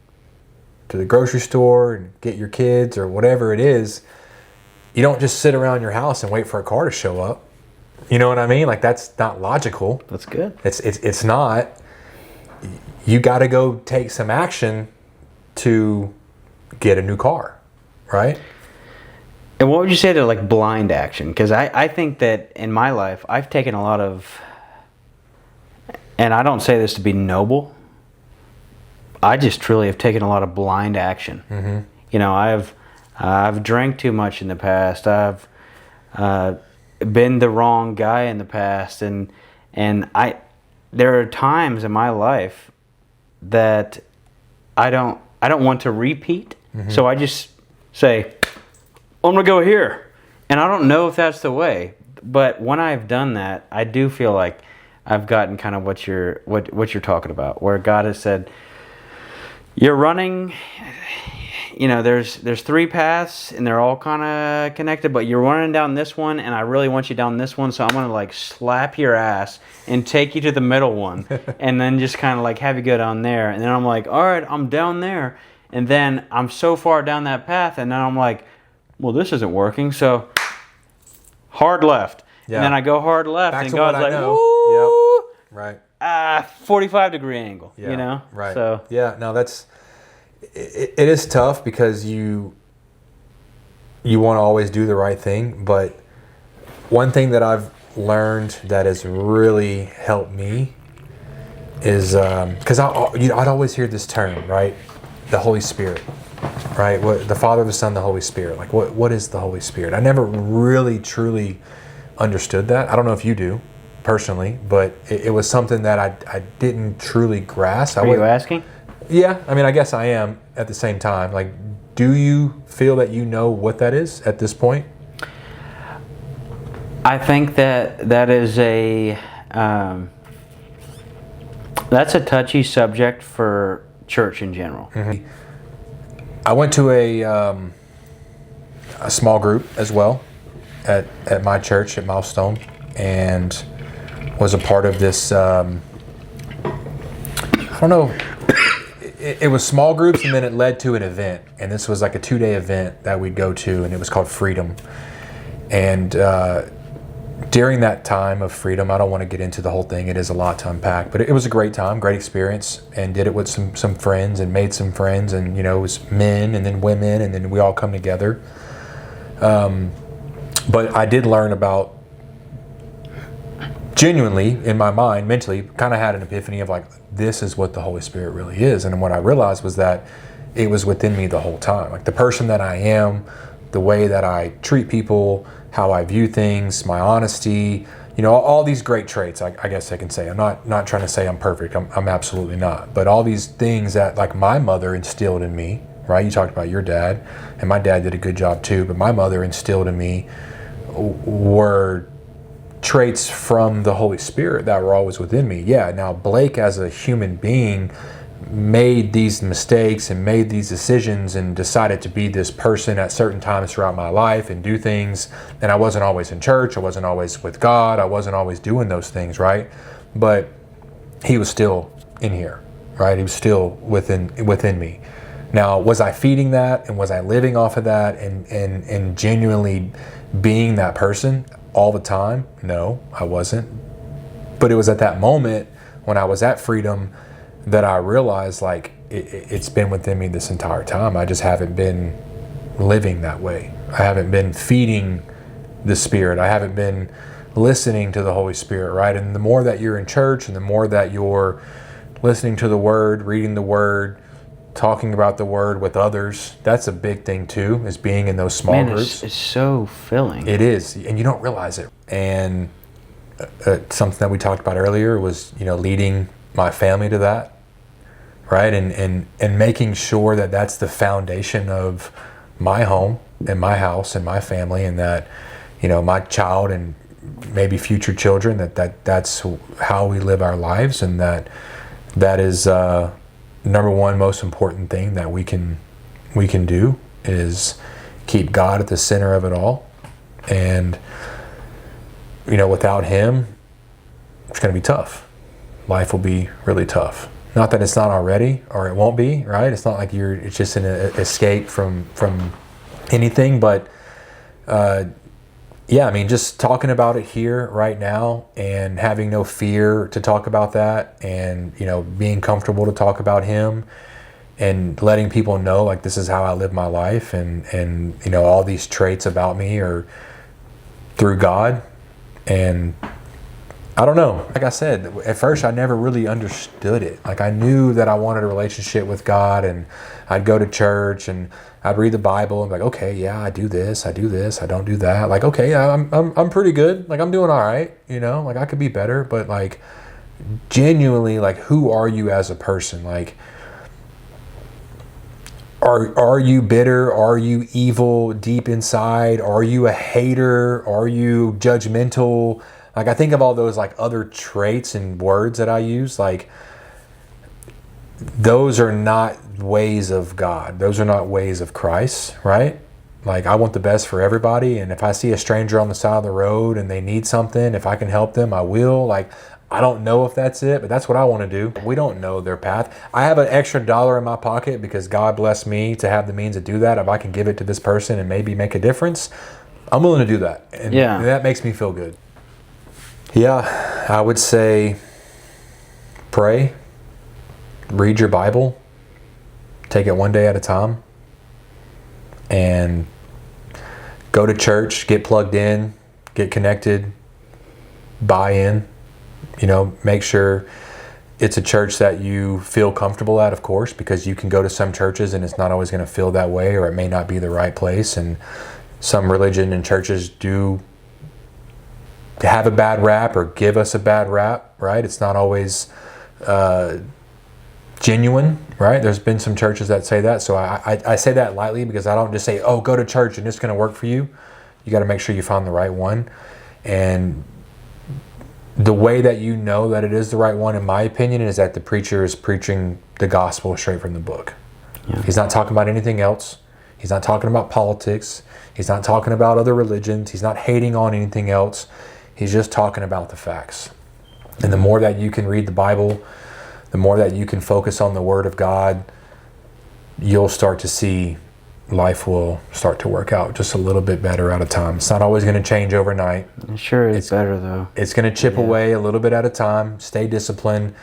to the grocery store and get your kids or whatever it is, you don't just sit around your house and wait for a car to show up. You know what I mean? Like, that's not logical. That's good. It's not. You got to go take some action to get a new car, right? And what would you say to like blind action? Because I think that in my life, I've taken a lot of, and I don't say this to be noble, I just truly have taken a lot of blind action. Mm-hmm. You know, I've drank too much in the past. I've been the wrong guy in the past, and there are times in my life that I don't want to repeat. Mm-hmm. So I just say, I'm gonna go here, and I don't know if that's the way. But when I've done that, I do feel like I've gotten kind of what you're talking about, where God has said, you're running. You know, there's 3 paths and they're all kind of connected, but you're running down this one, and I really want you down this one, so I'm gonna like slap your ass and take you to the middle one, and then just kind of like have you go down there, and then I'm like, all right, I'm down there, and then I'm so far down that path, and then I'm like, well, this isn't working, so hard left, Yeah. and then I go hard left, Back and to God's what I like, know. woo, Yep. Right. 45-degree angle, Yeah. you know, Right. So Yeah. No, that's. It is tough because you want to always do the right thing, but one thing that I've learned that has really helped me is because I'd always hear this term, right? The Holy Spirit, right? What the Father, the Son, the Holy Spirit. Like, what is the Holy Spirit? I never really truly understood that. I don't know if you do personally, but it was something that I didn't truly grasp. are you asking? Yeah, I mean, I guess I am at the same time. Like, do you feel that you know what that is at this point? I think that is that's a touchy subject for church in general. Mm-hmm. I went to a small group as well at my church at Milestone, and was a part of this. I don't know. It was small groups, and then it led to an event, and this was like a 2-day event that we'd go to, and it was called Freedom. And during that time of Freedom, I don't want to get into the whole thing, it is a lot to unpack, but it was a great time, great experience, and did it with some friends and made some friends, and it was men and then women, and then we all come together. But I did learn about, genuinely in my mind, mentally, kind of had an epiphany of like, this is what the Holy Spirit really is. And what I realized was that it was within me the whole time. Like, the person that I am, the way that I treat people, how I view things, my honesty, all these great traits, I guess I can say. I'm not trying to say I'm perfect. I'm absolutely not. But all these things that like my mother instilled in me, right? You talked about your dad, and my dad did a good job too, but my mother instilled in me were traits from the Holy Spirit that were always within me. Yeah, now Blake as a human being made these mistakes and made these decisions and decided to be this person at certain times throughout my life and do things, and I wasn't always in church, I wasn't always with God, I wasn't always doing those things, right? But he was still in here, right? He was still within me. Now, was I feeding that, and was I living off of that and genuinely being that person all the time? No, I wasn't. But it was at that moment when I was at Freedom that I realized, like, it's been within me this entire time. I just haven't been living that way. I haven't been feeding the Spirit. I haven't been listening to the Holy Spirit, right? And the more that you're in church, and the more that you're listening to the Word, reading the Word, talking about the Word with others, that's a big thing too, is being in those small groups. It's so filling. It is, and you don't realize it. And something that we talked about earlier was, leading my family to that, right? And making sure that that's the foundation of my home, in my house and my family, and that, my child and maybe future children, that's how we live our lives, and that is number one most important thing that we can do is keep God at the center of it all. And without him, it's going to be tough. Life will be really tough. Not that it's not already, or it won't be, right? It's not like it's just an escape from anything, but yeah, I mean, just talking about it here right now and having no fear to talk about that, and being comfortable to talk about him, and letting people know, like, this is how I live my life, and all these traits about me are through God. And I don't know, like I said, at first I never really understood it. Like, I knew that I wanted a relationship with God, and I'd go to church and I'd read the Bible and be like, okay, yeah, I do this, I don't do that. Like, okay, yeah, I'm pretty good. Like, I'm doing all right, like, I could be better. But, like, genuinely, like, who are you as a person? Like, are you bitter? Are you evil deep inside? Are you a hater? Are you judgmental? Like, I think of all those, like, other traits and words that I use. Like, those are not ways of God. Those are not ways of Christ, right? Like, I want the best for everybody. And if I see a stranger on the side of the road and they need something, if I can help them, I will. Like, I don't know if that's it, but that's what I want to do. We don't know their path. I have an extra $1 in my pocket because God blessed me to have the means to do that. If I can give it to this person and maybe make a difference, I'm willing to do that. And that makes me feel good. Yeah, I would say pray, read your Bible, take it one day at a time, and go to church, get plugged in, get connected, buy in, make sure it's a church that you feel comfortable at, of course, because you can go to some churches and it's not always going to feel that way, or it may not be the right place. And some religion and churches do have a bad rap or give us a bad rap, right? It's not always genuine, right? There's been some churches that say that. So I say that lightly, because I don't just say, oh, go to church and it's going to work for you. You got to make sure you find the right one. And the way that you know that it is the right one, in my opinion, is that the preacher is preaching the gospel straight from the book. Yeah. He's not talking about anything else. He's not talking about politics. He's not talking about other religions. He's not hating on anything else. He's just talking about the facts. And the more that you can read the Bible, the more that you can focus on the Word of God, you'll start to see life will start to work out just a little bit better at a time. It's not always going to change overnight. It sure is better, though. It's going to chip away a little bit at a time. Stay disciplined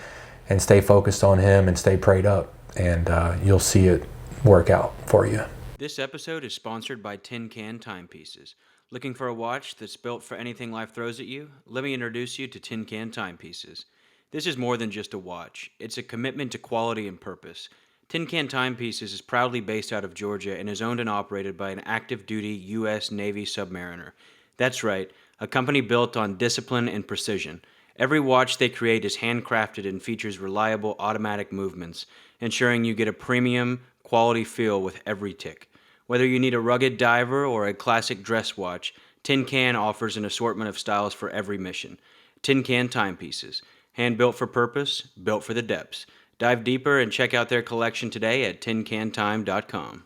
and stay focused on Him and stay prayed up, and you'll see it work out for you. This episode is sponsored by Tin Can Timepieces. Looking for a watch that's built for anything life throws at you? Let me introduce you to Tin Can Timepieces. This is more than just a watch. It's a commitment to quality and purpose. Tin Can Timepieces is proudly based out of Georgia and is owned and operated by an active-duty U.S. Navy submariner. That's right, a company built on discipline and precision. Every watch they create is handcrafted and features reliable automatic movements, ensuring you get a premium, quality feel with every tick. Whether you need a rugged diver or a classic dress watch, Tin Can offers an assortment of styles for every mission. Tin Can Timepieces, hand-built for purpose, built for the depths. Dive deeper and check out their collection today at tincantime.com.